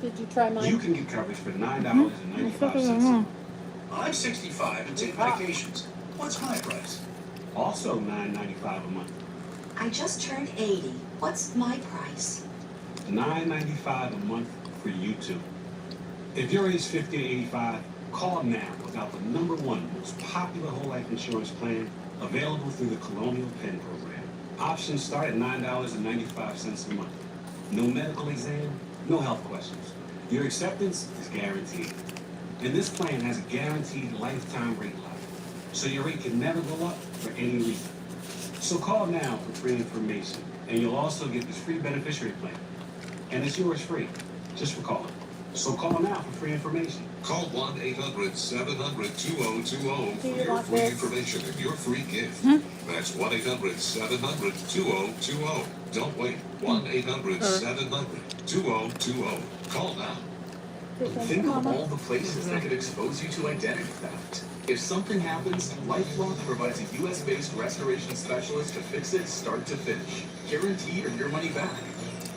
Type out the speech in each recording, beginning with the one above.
Did you try mine? You can get coverage for $9.95. I'm 65 and take medications. What's my price? Also $9.95 a month. I just turned 80. What's my price? $9.95 a month for you too. If you're age 50 to 85, call now about the #1 most popular whole life insurance plan available through the Colonial Penn program. Options start at $9.95 a month. No medical exam, no health questions. Your acceptance is guaranteed. And this plan has a guaranteed lifetime rate lock, so your rate can never go up for any reason. So call now for free information, and you'll also get this free beneficiary plan. And it's yours free, just for calling. So call now for free information. Call 1-800-700-2020 for your want free this? information and your free gift. That's 1-800-700-2020. Don't wait. 1-800-700-2020. Call now. Think of all the places that could expose you to identity theft. If something happens, LifeLock provides a U.S.-based restoration specialist to fix it start to finish. Guaranteed or your money back.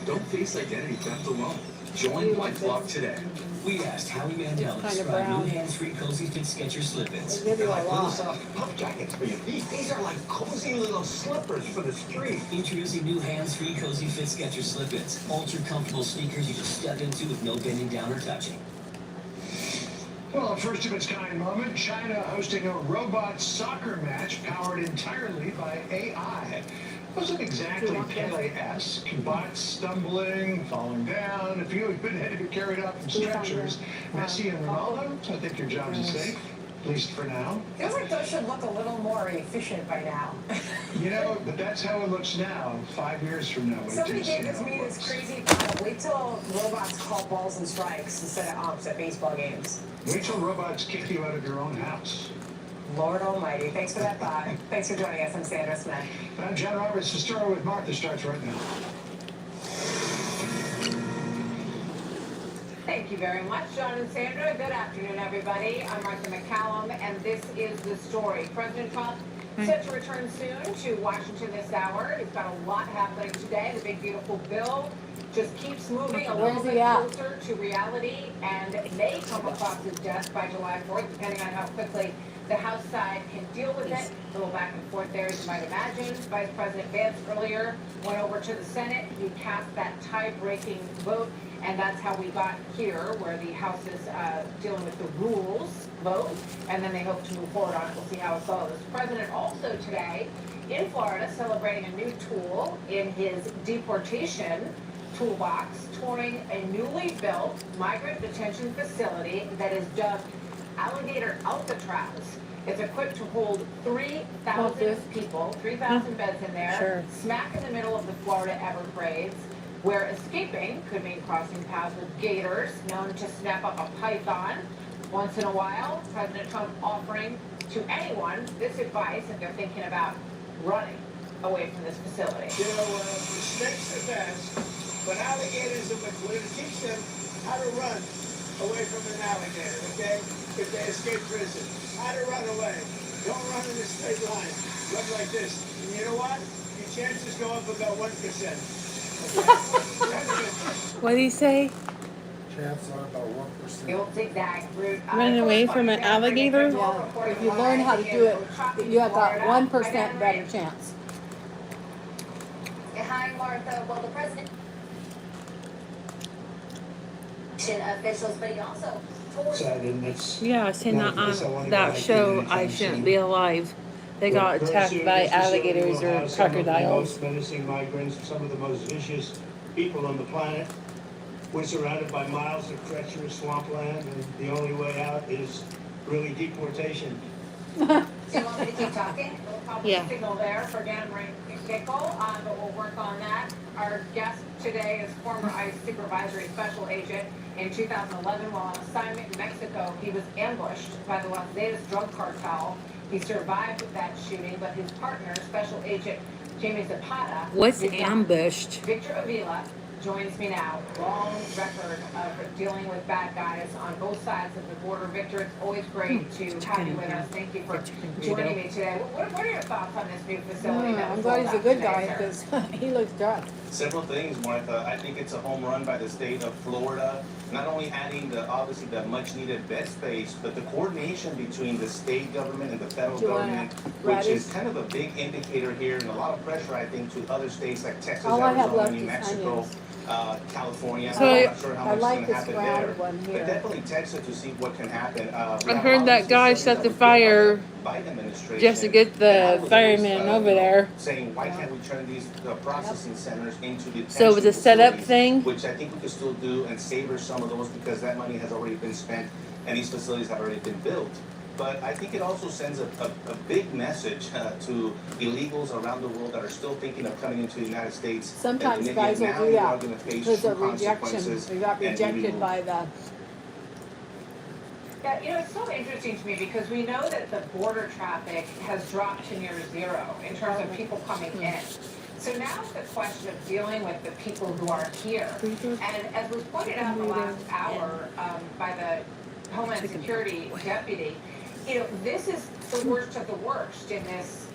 Don't face identity theft alone. Join LifeLock today. We asked Howie Mandel to Kind of describe brown. new hands-free cozy fit Skechers slip-ins. They give you a Like little lot. soft puff jackets for your feet. These are like cozy little slippers for the street. Introducing new hands-free cozy fit Skechers slip-ins. Ultra comfortable sneakers you just step into with no bending down or touching. Well, a first of its kind moment, China hosting a robot soccer match powered entirely by AI. Wasn't exactly Pele-esque. Bots stumbling, falling down. A few had been had to be carried off in stretchers. Messi and Ronaldo, I think your jobs are safe, at least for now. Feels like those should look a little more efficient by now. You know, but that's how it looks now. 5 years from now, when Somebody it gave takes me this crazy thought. Wait till robots call balls and strikes instead of umps at baseball games. Wait till robots kick you out of your own house. Lord Almighty. Thanks for that thought. Thanks for joining us. I'm Sandra Smith. I'm John Roberts. The story with Martha starts right now. Thank you very much, John and Sandra. Good afternoon, everybody. I'm Martha McCallum, and this is the story. President Trump set to return soon to Washington this hour. He's got a lot happening today. The big, beautiful bill just keeps moving a little bit closer to reality and may come across his desk by July 4th, depending on how quickly the House side can deal with it. A little back and forth there, as you might imagine. Vice President Vance earlier went over to the Senate. He cast that tie-breaking vote, and that's how we got here, where the House is dealing with the rules vote, and then they hope to move forward on it. We'll see how it goes. The president also today in Florida celebrating a new tool in his deportation toolbox, touring a newly built migrant detention facility that is dubbed Alligator Alcatraz. It's equipped to hold 3,000 people, 3,000 beds in there, smack in the middle of the Florida Everglades, where escaping could mean crossing paths with gators known to snap up a python. Once in a while, President Trump offering to anyone this advice if they're thinking about running away from this facility. You know, snakes are fast, but alligators are liquid. It teach them how to run away from an alligator, okay? If they escape prison. How to run away. Don't run in a straight line. Run like this. And you know what? Your chances go up about 1%. Okay? What do you say? Chances are about 1%. The old zigzag route. Running away from an alligator? Yeah. If you learn how to do it, you have got 1% better chance. Hi, Martha. Well, the president officials, but he also told Yeah, I seen that on that show, I Shouldn't Be Alive. They got attacked by alligators or crocodiles. Menacing migrants, some of the most vicious people on the planet. We're surrounded by miles of treacherous swampland, and the only way out is really deportation. Do you want me to keep talking? Yeah. Signal there for Dan Pickle, but we'll work on that. Our guest today is former ICE supervisory special agent. In 2011, while on assignment in Mexico, he was ambushed by the Las Vegas drug cartel. He survived that shooting, but his partner, Special Agent Jamie Zapata, What's ambushed? Victor Avila, joins me now. Long record of dealing with bad guys on both sides of the border. Victor, it's always great to have you with us. Thank you for joining me today. What are your thoughts on this new facility? I'm glad he's a good guy because he looks drunk. Several things, Martha. I think it's a home run by the state of Florida. Not only adding obviously the much needed bed space, but the coordination between the state government and the federal government, which is kind of a big indicator here, and a lot of pressure, I think, to other states like Texas, Arizona, New Mexico, California. So I'm not sure how much like is going to happen there, one here. but definitely Texas to see what can happen. I heard that guy set the fire just to get the firemen over there. Saying, why can't we turn these processing centers into the So it was a setup thing? Which I think we could still do and savor some of those because that money has already been spent and these facilities have already been built. But I think it also sends a big message to illegals around the world that are still thinking of coming into the United States. Sometimes guys will do that because of rejection. They got rejected by the... Yeah, you know, it's so interesting to me because we know that the border traffic has dropped to near zero in terms of people coming in. So now it's the question of dealing with the people who are here. And as was pointed out in the last hour by the Homeland Security deputy, you know, this is the worst of the worst in this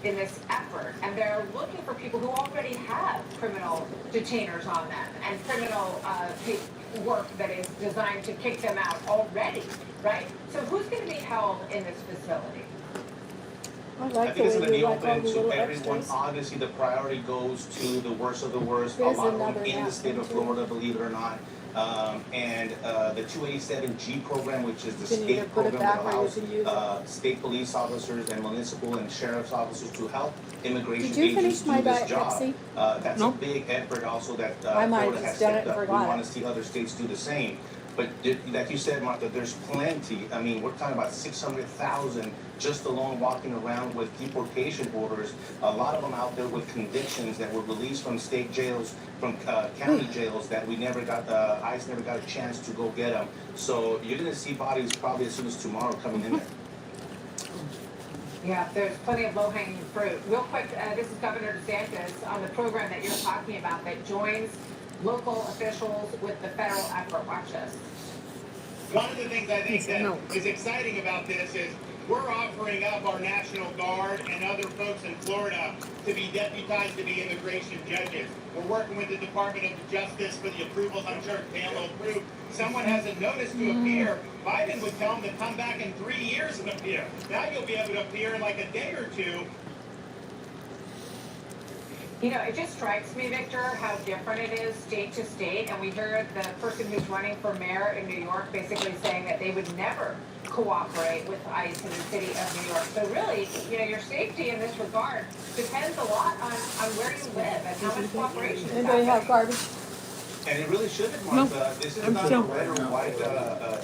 effort, and they're looking for people who already have criminal detainers on them and criminal work that is designed to kick them out already, right? So who's going to be held in this facility? I think it's going to be open to everyone. Obviously, the priority goes to the worst of the worst. A lot of them in the state of Florida, believe it or not. And the 287G program, which is the state program that allows state police officers and municipal and sheriff's officers to help immigration agents do this job. That's a big effort also that Florida has stepped up. We want to see other states do the same. But like you said, Martha, there's plenty. I mean, we're talking about 600,000 just alone walking around with deportation orders. A lot of them out there with convictions that were released from state jails, from county jails that we never got, ICE never got a chance to go get them. So you're going to see bodies probably as soon as tomorrow coming in there. Yeah, there's plenty of low-hanging fruit. Real quick, this is Governor DeSantis on the program that you're talking about that joins local officials with the federal effort. Watch this. One of the things I think that is exciting about this is we're offering up our National Guard and other folks in Florida to be deputized to be immigration judges. We're working with the Department of Justice for the approvals. I'm sure Pam will approve. Someone has a notice to appear. Biden would tell them to come back in 3 years and appear. Now you'll be able to appear in like a day or two. You know, it just strikes me, Victor, how different it is state to state. And we heard the person who's running for mayor in New York basically saying that they would never cooperate with ICE in the city of New York. So really, you know, your safety in this regard depends a lot on where you live and how much cooperation is Anybody have garbage? And it really shouldn't, Martha. This is not a red or white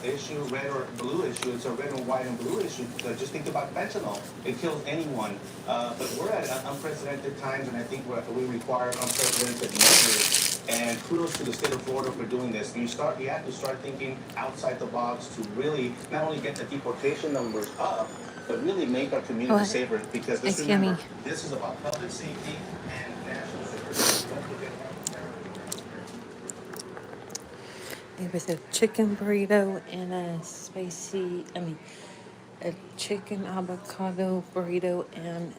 issue, red or blue issue. It's a red and white and blue issue. Just think about fentanyl. It kills anyone. But we're at unprecedented times, and I think we require unprecedented measures. And kudos to the state of Florida for doing this. You have to start thinking outside the box to really not only get the deportation numbers up, but really make our community safer. Because this is about public safety and national security. It was a chicken burrito and a chicken avocado burrito and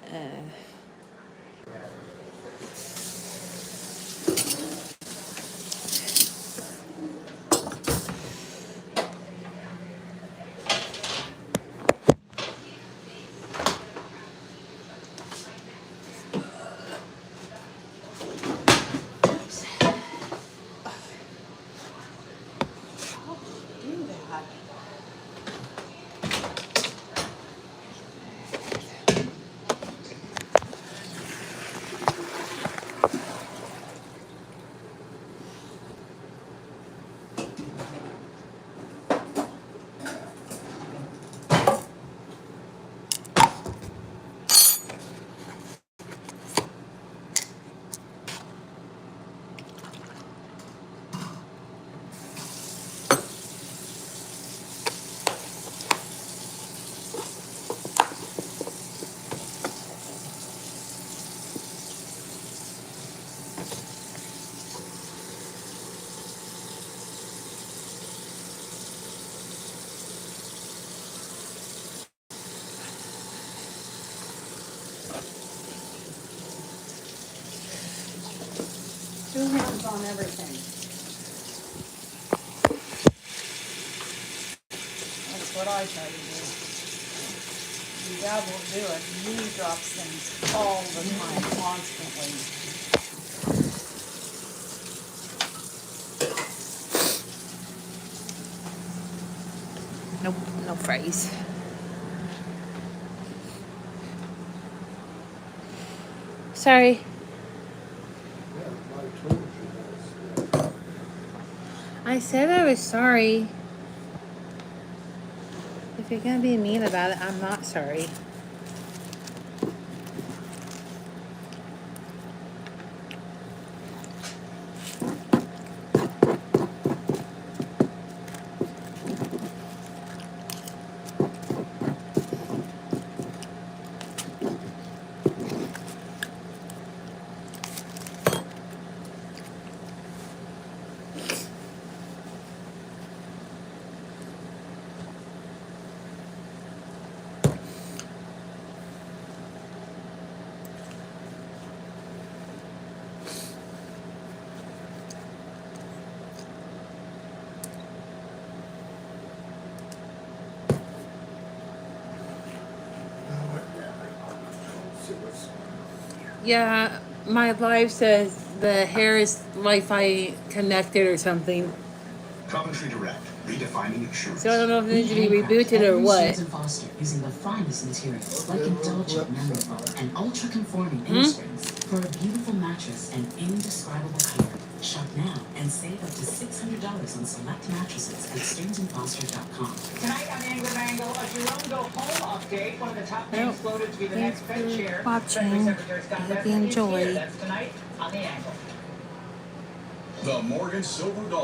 on everything. That's what I try to do. Your dad won't do it. He drops things all the time, constantly. Nope, no fries. Sorry. I said I was sorry. If you're gonna be mean about it, I'm not sorry. Yeah, my live says the hair is Wi-Fi connected or something. Coventry Direct, redefining insurance. So I don't know if it needs to be rebooted or what. Foster using the finest materials like indulgent memory foam and ultra-conforming innersprings for a beautiful mattress and indescribable comfort. Shop now and save up to $600 on select mattresses at stearnsandfosters.com. Tonight on Angle Mangle, a Jerome Go Home update. One of the top names floated to be the next Fed chair. Treasury Secretary Scott Bessent is here. That's tonight on The Angle. The Morgan Silver Dollar.